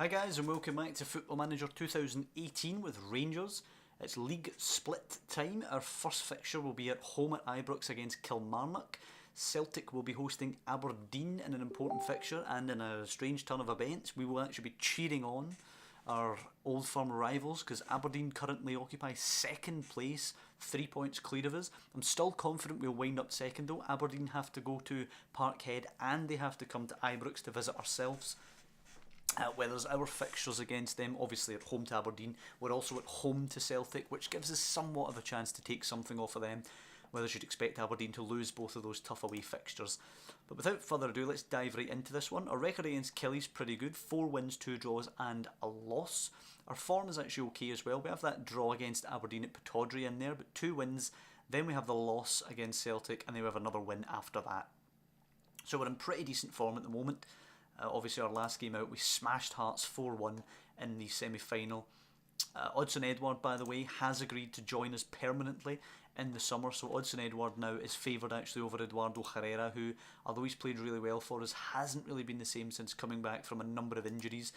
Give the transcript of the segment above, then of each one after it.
Hi guys and welcome back to Football Manager 2018 with Rangers. It's league split time. Our first fixture will be at home at Ibrox against Kilmarnock. Celtic will be hosting Aberdeen in an important fixture, and in a strange turn of events we will actually be cheering on our Old Firm rivals because Aberdeen currently occupy second place, 3 points clear of us. I'm still confident we'll wind up second though. Aberdeen have to go to Parkhead and they have to come to Ibrox to visit ourselves. Whereas our fixtures against them, obviously at home to Aberdeen, we're also at home to Celtic, which gives us somewhat of a chance to take something off of them. Whereas you'd expect Aberdeen to lose both of those tough away fixtures. But without further ado, let's dive right into this one. Our record against Killy's pretty good, 4 wins, 2 draws and a loss. Our form is actually okay as well. We have that draw against Aberdeen at Pittodrie in there, but 2 wins. Then we have the loss against Celtic, and then we have another win after that. So we're in pretty decent form at the moment. Obviously our last game out we smashed Hearts 4-1 in the semi-final. Odsonne Edouard, by the way, has agreed to join us permanently in the summer, so Odsonne Edouard now is favoured actually over Eduardo Herrera, who, although he's played really well for us, hasn't really been the same since coming back from a number of injuries,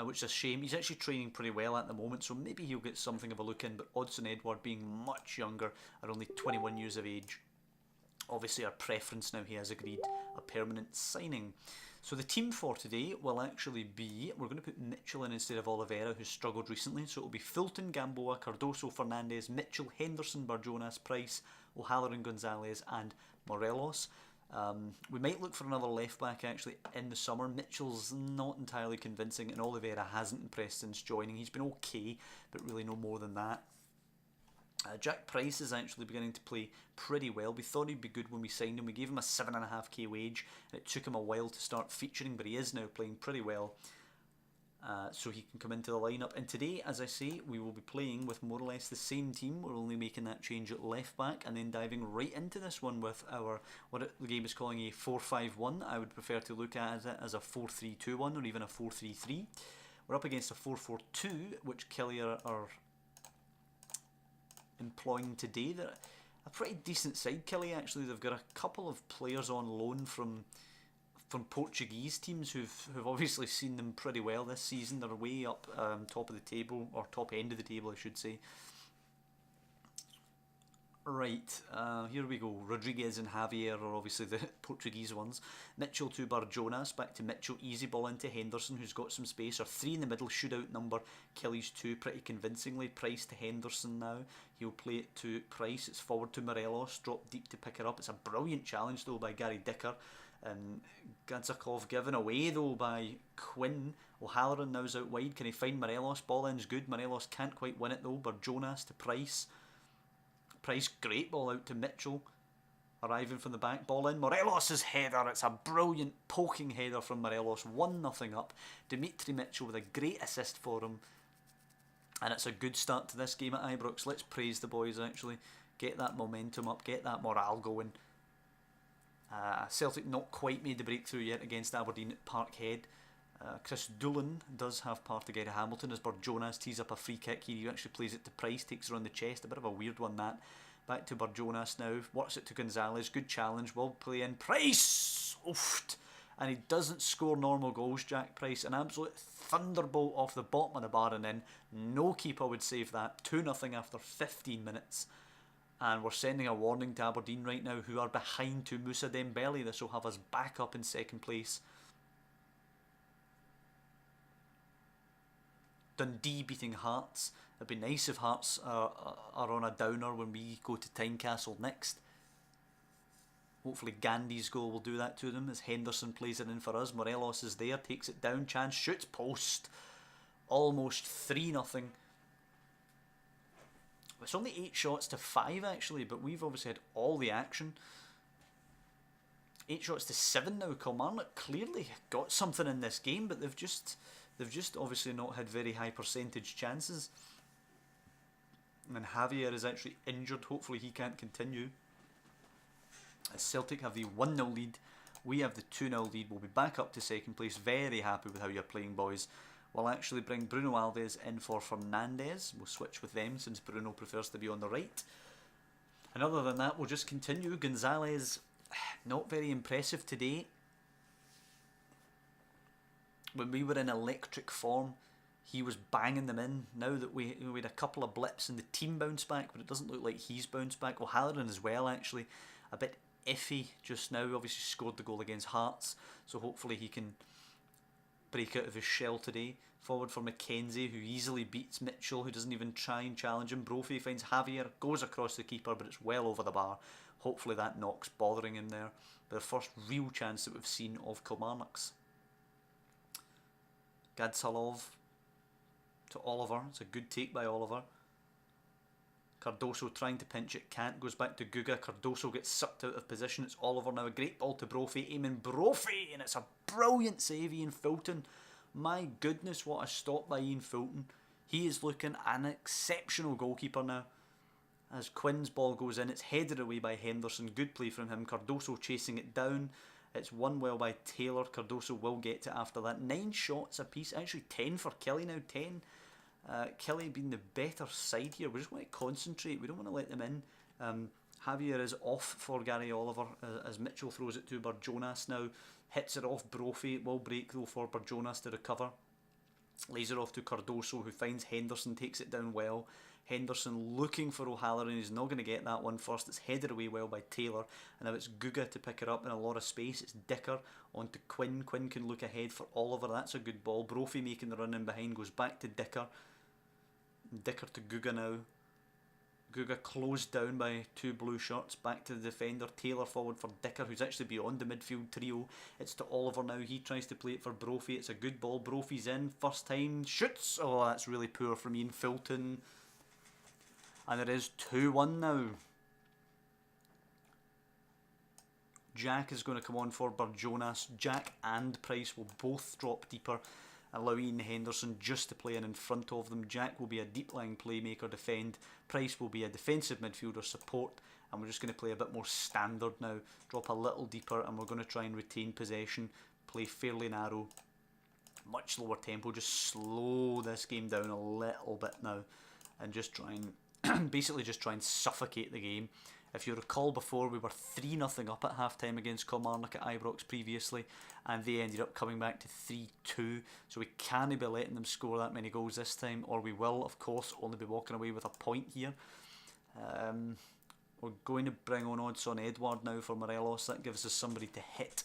which is a shame. He's actually training pretty well at the moment, so maybe he'll get something of a look in, but Odsonne Edouard, being much younger, at only 21 years of age, obviously our preference now, he has agreed a permanent signing. So the team for today will actually be, we're going to put Mitchell in instead of Oliveira, who's struggled recently. So it'll be Fulton, Gamboa, Cardoso, Fernandes, Mitchell, Henderson, Barjonas, Price, O'Halloran, Gonzalez and Morelos. We might look for another left back actually in the summer. Mitchell's not entirely convincing and Oliveira hasn't impressed since joining. He's been okay, but really no more than that. Jack Price is actually beginning to play pretty well. We thought he'd be good when we signed him. We gave him a 7.5k wage and it took him a while to start featuring, but he is now playing pretty well. So he can come into the lineup. And today, as I say, we will be playing with more or less the same team. We're only making that change at left back and then diving right into this one with our, what the game is calling a 4-5-1. I would prefer to look at it as a 4-3-2-1 or even a 4-3-3. We're up against a 4-4-2, which Kelly are employing today. They're a pretty decent side, Killy, actually. They've got a couple of players on loan from Portuguese teams who've obviously seen them pretty well this season. They're way up top of the table, or top end of the table I should say. Right, here we go. Rodriguez and Javier are obviously the Portuguese ones. Mitchell to Barjonas, back to Mitchell, easy ball into Henderson, who's got some space. Our 3 in the middle should outnumber Kelly's 2 pretty convincingly. Price to Henderson now. He'll play it to Price. It's forward to Morelos, drop deep to pick her up. It's a brilliant challenge though by Gary Dicker. And Gadzakov given away though by Quinn. O'Halloran now's out wide. Can he find Morelos? Ball in's good. Morelos can't quite win it though. Barjonas to Price. Price, great ball out to Mitchell, arriving from the back, ball in, Morelos' header, it's a brilliant poking header from Morelos, 1-0 up, Dimitri Mitchell with a great assist for him, and it's a good start to this game at Ibrox. Let's praise the boys actually, get that momentum up, get that morale going. Celtic not quite made the breakthrough yet against Aberdeen at Parkhead. Chris Doolan does have part to get to Hamilton as Barjonas tees up a free kick here. He actually plays it to Price, takes her on the chest, a bit of a weird one that. Back to Barjonas now, works it to Gonzalez, good challenge, will play in, Price! Oof! And he doesn't score normal goals, Jack Price, an absolute thunderbolt off the bottom of the bar and in. No keeper would save that, 2-0 after 15 minutes. And we're sending a warning to Aberdeen right now, who are behind to Moussa Dembele. This will have us back up in second place. Dundee beating Hearts. It'd be nice if Hearts are on a downer when we go to Tynecastle next. Hopefully Gandhi's goal will do that to them as Henderson plays it in for us. Morelos is there, takes it down, chance, shoots, post. Almost 3-0. It's only 8 shots to 5 actually, but we've obviously had all the action. 8 shots to 7 now. Kilmarnock clearly got something in this game, but they've just obviously not had very high percentage chances. And Javier is actually injured. Hopefully he can't continue. As Celtic have the 1-0 lead, we have the 2-0 lead. We'll be back up to second place. Very happy with how you're playing, boys. We'll actually bring Bruno Alves in for Fernandes. We'll switch with them since Bruno prefers to be on the right. And other than that, we'll just continue. Gonzalez, not very impressive today. when we were in electric form, he was banging them in. Now that we had a couple of blips and the team bounced back, but it doesn't look like he's bounced back. O'Halloran as well, actually, a bit iffy just now. Obviously scored the goal against Hearts, so hopefully he can break out of his shell today. Forward for Mackenzie, who easily beats Mitchell, who doesn't even try and challenge him. Brophy finds Javier, goes across the keeper, but it's well over the bar. Hopefully that knock's bothering him there. The first real chance that we've seen of Kilmarnock's. Gadsalov to Oliver. It's a good take by Oliver. Cardoso trying to pinch it, can't, goes back to Guga. Cardoso gets sucked out of position. It's Oliver now, a great ball to Brophy, aiming Brophy, and it's a brilliant save. Ian Fulton, my goodness, what a stop by Ian Fulton. He is looking an exceptional goalkeeper now. As Quinn's ball goes in, it's headed away by Henderson, good play from him. Cardoso chasing it down. It's won well by Taylor. Cardoso will get to after that. 9 shots apiece, actually 10 for Kelly now, 10. Kelly being the better side here. We just want to concentrate, we don't want to let them in. Javier is off for Gary Oliver as Mitchell throws it to Barjonas now. Hits it off Brophy, it will break though for Barjonas to recover. Lays it off to Cardoso, who finds Henderson, takes it down well. Henderson looking for O'Halloran, he's not going to get that one first. It's headed away well by Taylor, and now it's Guga to pick it up in a lot of space. It's Dicker on to Quinn. Quinn can look ahead for Oliver, that's a good ball. Brophy making the run in behind, goes back to Dicker. Dicker to Guga now. Guga closed down by 2 blue shirts. Back to the defender. Taylor forward for Dicker, who's actually beyond the midfield trio. It's to Oliver now. He tries to play it for Brophy. It's a good ball. Brophy's in. First time. Shoots. Oh, that's really poor from Ian Fulton. And it is 2-1 now. Jack is going to come on for Barjonas. Jack and Price will both drop deeper, allowing Henderson just to play in front of them. Jack will be a deep lying playmaker, defend. Price will be a defensive midfielder, support. And we're just going to play a bit more standard now. Drop a little deeper, and we're going to try and retain possession. Play fairly narrow. Much lower tempo. Just slow this game down a little bit now. And just try and basically just try and suffocate the game. If you recall before, we were 3-0 up at half time against Kilmarnock at Ibrox previously, and they ended up coming back to 3-2, so we can't be letting them score that many goals this time, or we will of course only be walking away with a point here. We're going to bring on Odson Edward now for Morelos. That gives us somebody to hit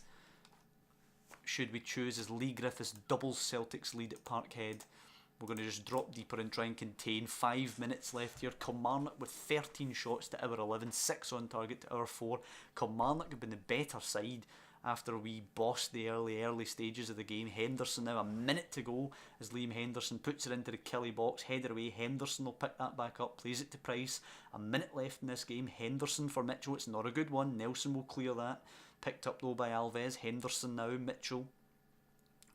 should we choose, as Lee Griffiths doubles Celtic's lead at Parkhead. We're going to just drop deeper and try and contain. 5 minutes left here. Kilmarnock with 13 shots to our 11, 6 on target to our 4. Kilmarnock have been the better side after we bossed the early stages of the game. Henderson now, a minute to go as Liam Henderson puts it into the Kelly box. Header away. Henderson will pick that back up, plays it to Price. A minute left in this game. Henderson for Mitchell. It's not a good one. Nelson will clear that. Picked up though by Alves. Henderson now. Mitchell.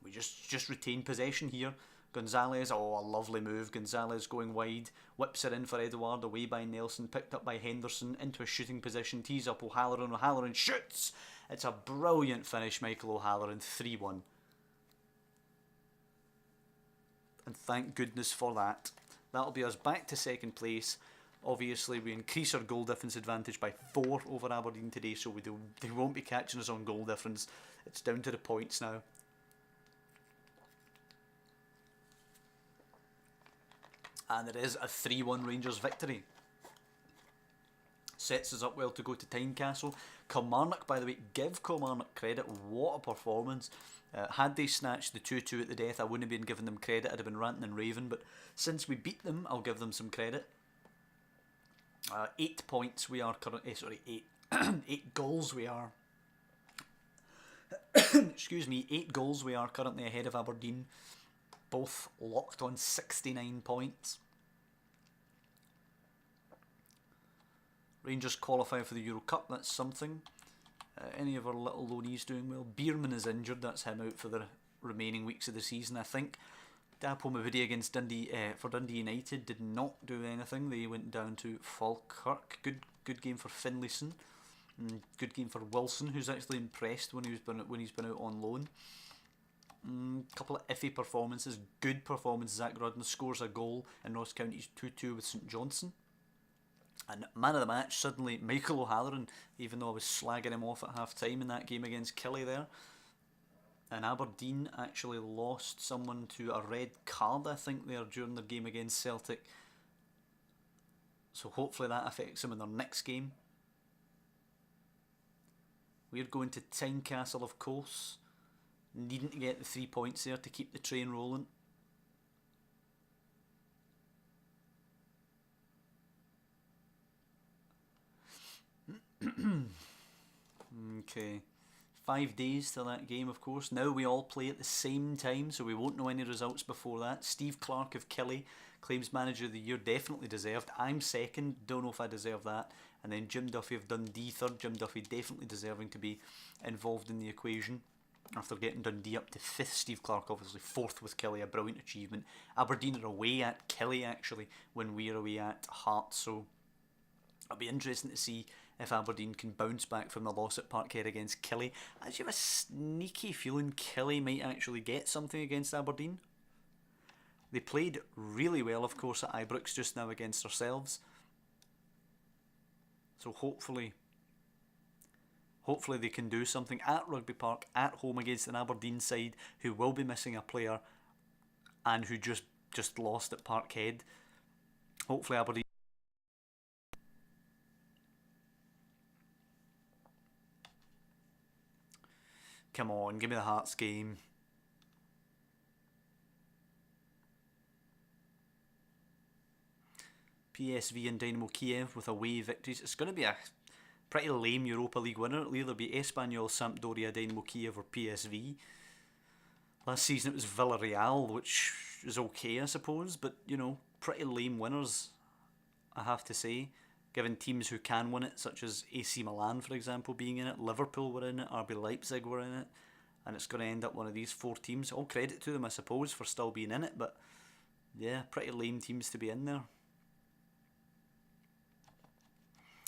We just retain possession here. Gonzalez, oh, a lovely move. Gonzalez going wide, whips it in for Edouard, away by Nelson, picked up by Henderson, into a shooting position, tees up O'Halloran, O'Halloran shoots! It's a brilliant finish, Michael O'Halloran, 3-1. And thank goodness for that. That'll be us back to second place. Obviously, we increase our goal difference advantage by 4 over Aberdeen today, so they won't be catching us on goal difference. It's down to the points now. And it is a 3-1 Rangers victory. Sets us up well to go to Tynecastle. Kilmarnock, by the way, give Kilmarnock credit. What a performance. Had they snatched the 2-2 at the death, I wouldn't have been giving them credit. I'd have been ranting and raving. But since we beat them, I'll give them some credit. 8 points we are currently... sorry, 8 goals we are... excuse me, 8 goals we are currently ahead of Aberdeen. Both locked on 69 points. Rangers qualify for the Euro Cup, that's something. Any of our little loanees doing well? Bierman is injured, that's him out for the remaining weeks of the season, I think. Dapo Mavidi against Dundee for Dundee United did not do anything. They went down to Falkirk. Good game for Finlayson. Good game for Wilson, who's actually impressed when he's been out on loan. Couple of iffy performances. Good performance. Zach Rudden scores a goal in Ross County's 2-2 with St Johnstone. And man of the match, suddenly Michael O'Halloran, even though I was slagging him off at half time in that game against Killie there. And Aberdeen actually lost someone to a red card, I think, there during their game against Celtic. So hopefully that affects them in their next game. We're going to Tynecastle, of course. Needing to get the 3 points there to keep the train rolling. Okay. 5 days till that game, of course. Now we all play at the same time, so we won't know any results before that. Steve Clarke of Killie claims Manager of the Year, definitely deserved. I'm second, don't know if I deserve that. And then Jim Duffy of Dundee third. Jim Duffy definitely deserving to be involved in the equation after getting Dundee up to 5th. Steve Clarke obviously 4th with Killie, a brilliant achievement. Aberdeen are away at Killie actually when we're away at Hearts, so it'll be interesting to see if Aberdeen can bounce back from the loss at Parkhead against Killie. I actually have a sneaky feeling Killie might actually get something against Aberdeen. They played really well, of course, at Ibrox just now against ourselves. So hopefully they can do something at Rugby Park, at home against an Aberdeen side who will be missing a player and who just lost at Parkhead. Hopefully Aberdeen. Come on, give me the Hearts game. PSV and Dynamo Kiev with away victories. It's going to be a pretty lame Europa League winner. It'll either be Espanyol, Sampdoria, Dynamo Kiev or PSV. Last season it was Villarreal, which is okay I suppose, but you know, pretty lame winners I have to say, given teams who can win it, such as AC Milan for example being in it, Liverpool were in it, RB Leipzig were in it, and it's going to end up one of these 4 teams. All credit to them I suppose for still being in it, but yeah, pretty lame teams to be in there.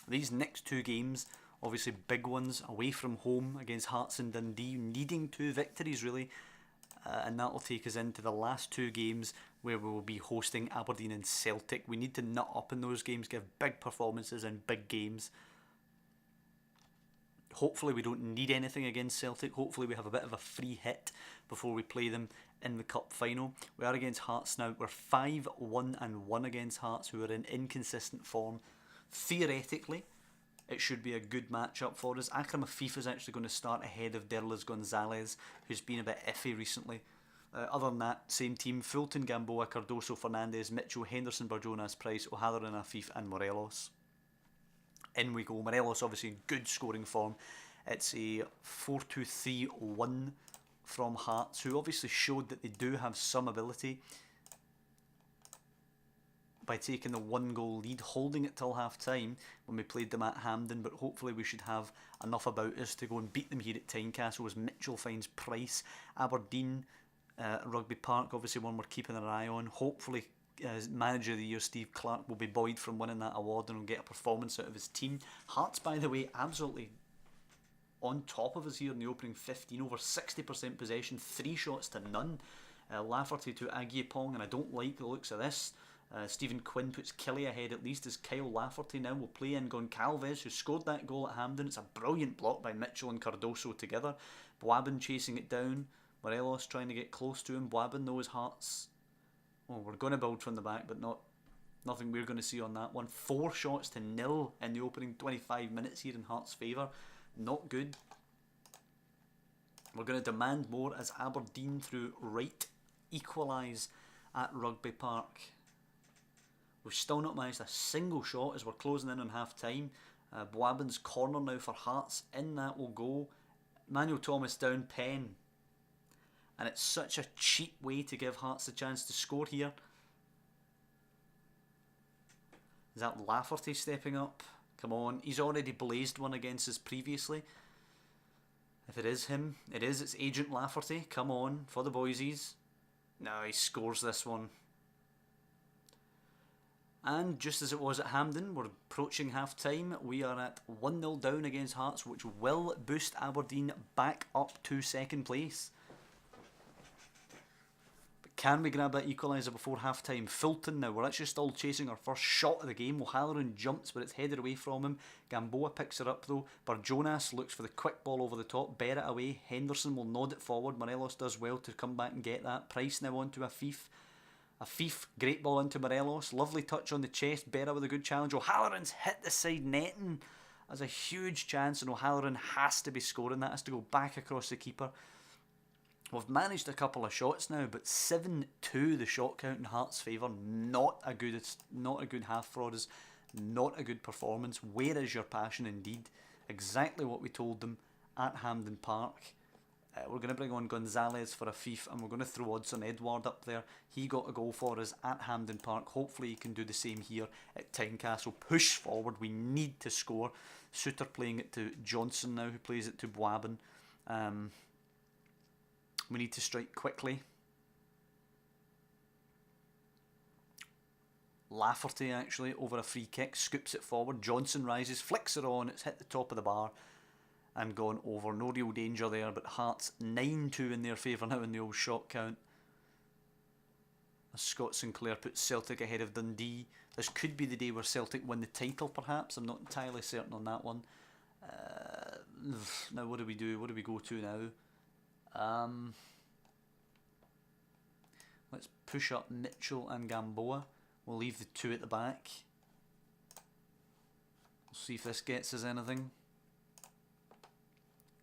These next 2 games, obviously big ones, away from home against Hearts and Dundee, needing 2 victories really, and that will take us into the last 2 games where we will be hosting Aberdeen and Celtic. We need to nut up in those games, give big performances in big games. Hopefully we don't need anything against Celtic. Hopefully we have a bit of a free hit before we play them in the cup final. We are against Hearts now. We're 5-1-1 against Hearts, who are in inconsistent form. Theoretically, it should be a good matchup for us. Akram Afif is actually going to start ahead of Derlis Gonzalez, who's been a bit iffy recently. Other than that, same team: Fulton, Gamboa, Cardoso, Fernandez, Mitchell, Henderson, Barjonas, Price, O'Halloran, Afif and Morelos. In we go. Morelos obviously in good scoring form. It's a 4-2-3-1 from Hearts, who obviously showed that they do have some ability by taking the 1-goal lead, holding it till half time when we played them at Hampden, but hopefully we should have enough about us to go and beat them here at Tynecastle as Mitchell finds Price. Aberdeen, Rugby Park, obviously one we're keeping an eye on. Hopefully Manager of the Year Steve Clarke will be buoyed from winning that award and will get a performance out of his team. Hearts, by the way, absolutely on top of us here in the opening 15, over 60% possession, 3 shots to none. Lafferty to Agyepong, and I don't like the looks of this. Stephen Quinn puts Killie ahead at least, as Kyle Lafferty now will play in Goncalves, who scored that goal at Hampden. It's a brilliant block by Mitchell and Cardoso together. Boabin chasing it down. Morelos trying to get close to him. Boabin though, his Hearts. Oh, we're going to build from the back, but nothing we're going to see on that one. 4 shots to nil in the opening 25 minutes here in Hearts' favour. Not good. We're going to demand more as Aberdeen through Wright equalise at Rugby Park. We've still not managed a single shot as we're closing in on half time. Boabin's corner now for Hearts. In that will go Manuel Thomas down, Penn. And it's such a cheap way to give Hearts the chance to score here. Is that Lafferty stepping up? Come on, he's already blazed one against us previously. If it is him, it is. It's Agent Lafferty. Come on, for the boysies. No, he scores this one. And just as it was at Hampden, we're approaching half time. We are at 1-0 down against Hearts, which will boost Aberdeen back up to second place. But Can we grab that equaliser before half time? Fulton now, we're actually still chasing our first shot of the game. O'Halloran jumps, but it's headed away from him. Gamboa picks her up though. Barjonas looks for the quick ball over the top. Bear it away. Henderson will nod it forward. Morelos does well to come back and get that. Price now onto Afif. Afif, great ball into Morelos. Lovely touch on the chest. Berra with a good challenge. O'Halloran's hit the side netting. That's a huge chance, and O'Halloran has to be scoring. That has to go back across the keeper. We've managed a couple of shots now, but 7-2 the shot count in Hearts' favour. Not a good half for us. Not a good performance. Where is your passion indeed? Exactly what we told them at Hampden Park. We're going to bring on Gonzalez for Afif, and we're going to throw odds on Edward up there. He got a goal for us at Hampden Park. Hopefully he can do the same here at Tynecastle. Push forward. We need to score. Suter playing it to Johnson now, who plays it to Boabin. We need to strike quickly. Lafferty actually over a free kick, scoops it forward. Johnson rises, flicks it on. It's hit the top of the bar and gone over. No real danger there, but Hearts 9-2 in their favour now in the old shot count. As Scott Sinclair puts Celtic ahead of Dundee. This could be the day where Celtic win the title, perhaps. I'm not entirely certain on that one. Now, what do we do? What do we go to now? Let's push up Mitchell and Gamboa. We'll leave the two at the back. We'll see if this gets us anything.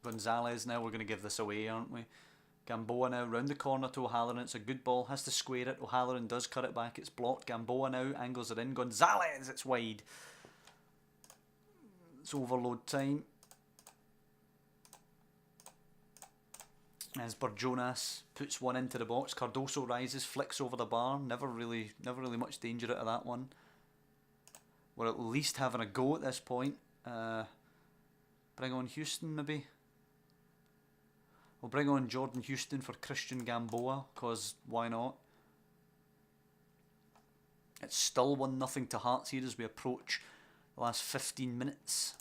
Gonzalez now, we're going to give this away, aren't we? Gamboa now, round the corner to O'Halloran. It's a good ball, has to square it. O'Halloran does cut it back, it's blocked. Gamboa now, angles it in. Gonzalez, it's wide. It's overload time. As Barjonas puts one into the box, Cardoso rises, flicks over the bar. Never really much danger out of that one. We're at least having a go at this point. Bring on Houston maybe. We'll bring on Jordan Houston for Christian Gamboa, because why not? It's still 1-0 to Hearts here as we approach the last 15 minutes.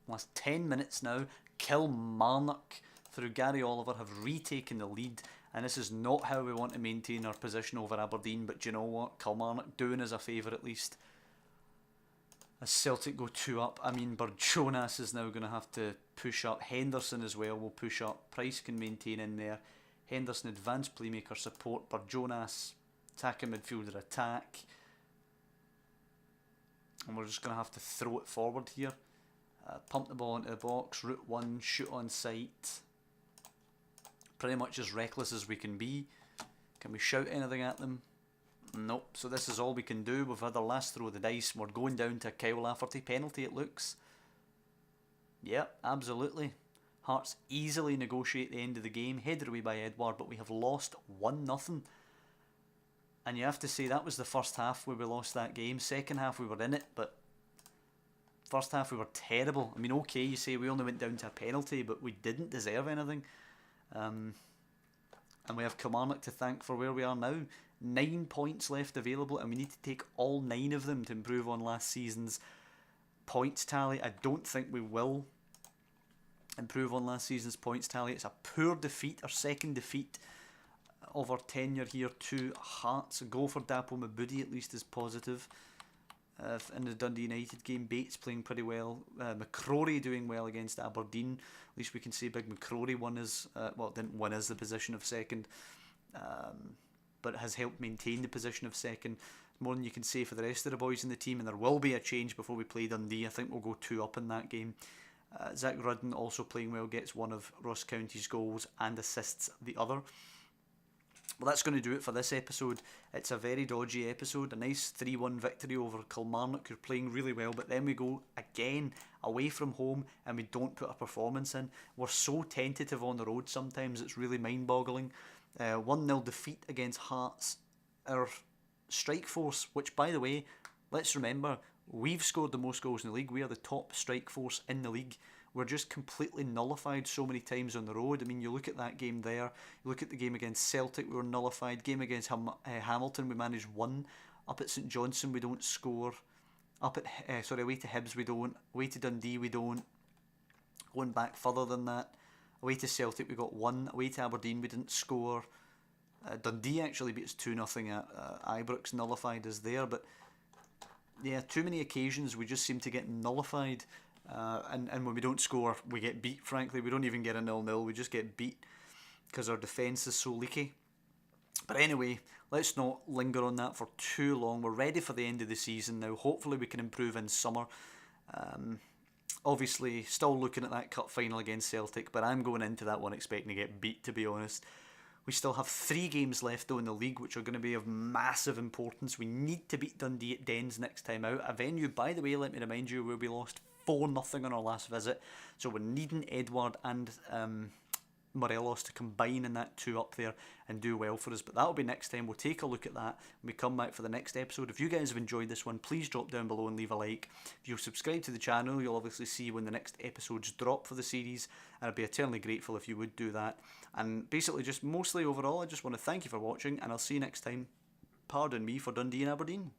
Last 10 minutes now. Kilmarnock through Gary Oliver have retaken the lead, and this is not how we want to maintain our position over Aberdeen, but do you know what? Kilmarnock doing us a favour at least. As Celtic go 2 up, I mean Barjonas is now going to have to push up. Henderson as well will push up. Price can maintain in there. Henderson advanced playmaker support. Barjonas attacking midfielder attack. And we're just going to have to throw it forward here. Pump the ball into the box, route one, shoot on sight. Pretty much as reckless as we can be. Can we shout anything at them? Nope, so this is all we can do. We've had our last throw of the dice. We're going down to a Kyle Lafferty penalty, it looks. Yep, absolutely. Hearts easily negotiate the end of the game, headed away by Edward, but we have lost 1-0. And you have to say that was the first half where we lost that game. Second half we were in it, but first half we were terrible. I mean, okay, you say we only went down to a penalty, but we didn't deserve anything. And we have Kilmarnock to thank for where we are now. 9 points left available, and we need to take all 9 of them to improve on last season's points tally. I don't think we will improve on last season's points tally. It's a poor defeat, our second defeat of our tenure here to Hearts. A goal for Dapo Mabudi at least is positive. In the Dundee United game, Bates playing pretty well. McCrory doing well against Aberdeen. At least we can say Big McCrory won his, well, didn't win as the position of second, but has helped maintain the position of second. More than you can say for the rest of the boys in the team, and there will be a change before we play Dundee. I think we'll go 2 up in that game. Zach Rudden also playing well, gets one of Ross County's goals and assists the other. Well, that's going to do it for this episode. It's a very dodgy episode. A nice 3-1 victory over Kilmarnock, who are playing really well, but then we go again away from home and we don't put a performance in. We're so tentative on the road sometimes, it's really mind-boggling. 1-0 defeat against Hearts. Our strike force, which by the way, let's remember, we've scored the most goals in the league. We are the top strike force in the league. We're just completely nullified so many times on the road. I mean, you look at that game there, you look at the game against Celtic, we were nullified. Game against Hamilton, we managed 1. Up at St Johnstone, we don't score. Up at away to Hibs, we don't. Away to Dundee, we don't. Going back further than that, Away to Celtic we got 1. Away to Aberdeen we didn't score. Dundee actually beat us 2-0 at Ibrox, nullified us there. But yeah, too many occasions we just seem to get nullified. And when we don't score, we get beat, frankly. We don't even get a 0-0, we just get beat because our defence is so leaky. But anyway, let's not linger on that for too long. We're ready for the end of the season now. Hopefully we can improve in summer. Obviously, still looking at that cup final against Celtic, but I'm going into that one expecting to get beat, to be honest. We still have 3 games left though in the league, which are going to be of massive importance. We need to beat Dundee at Dens next time out. A venue, by the way, let me remind you, where we lost 4-0 on our last visit. So we're needing Edward and Morelos to combine in that 2 up there and do well for us. But that'll be next time. We'll take a look at that when we come back for the next episode. If you guys have enjoyed this one, please drop down below and leave a like. If you'll subscribe to the channel, you'll obviously see when the next episodes drop for the series, and I'd be eternally grateful if you would do that. And basically, just mostly overall, I just want to thank you for watching, and I'll see you next time. Pardon me for Dundee and Aberdeen.